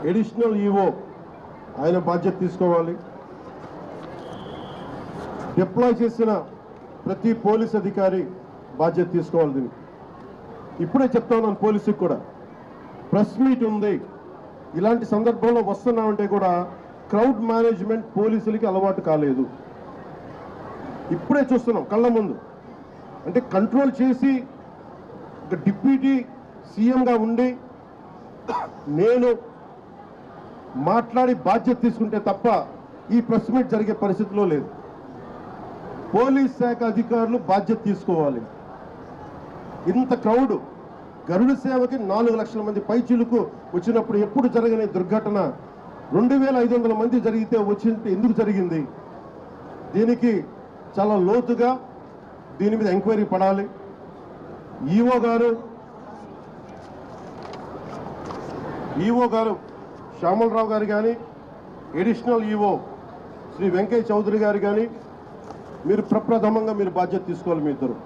Additional EO ఆయన బాధ్యత తీసుకోవాలి. డిప్లాయ్ చేసిన ప్రతి పోలీస్ అధికారి బాధ్యత తీసుకోవాలి. దీనికి ఇప్పుడే చెప్తా ఉన్నాను పోలీసుకి కూడా, ప్రెస్ మీట్ ఉంది, ఇలాంటి సందర్భంలో వస్తున్నామంటే కూడా క్రౌడ్ మేనేజ్మెంట్ పోలీసులకి అలవాటు కాలేదు. ఇప్పుడే చూస్తున్నాం కళ్ళ ముందు. అంటే కంట్రోల్ చేసి ఒక డిప్యూటీ సీఎంగా ఉండి నేను మాట్లాడి బాధ్యత తీసుకుంటే తప్ప ఈ ప్రెస్ మీట్ జరిగే పరిస్థితిలో లేదు. పోలీస్ శాఖ అధికారులు బాధ్యత తీసుకోవాలి. ఇంత క్రౌడ్ గరుడ సేవకి 4 లక్షల మంది పైచిలుకు వచ్చినప్పుడు ఎప్పుడు జరగని దుర్ఘటన 2500 మంది జరిగితే వచ్చింటే ఎందుకు జరిగింది? దీనికి చాలా లోతుగా దీని మీద ఎంక్వైరీ పడాలి. ఈఓ గారు శ్యామలరావు గారు కానీ, అడిషనల్ ఈఓ శ్రీ వెంకయ్య చౌదరి గారు కానీ మీరు ప్రప్రథమంగా మీరు బాధ్యత తీసుకోవాలి. మీ ఇద్దరు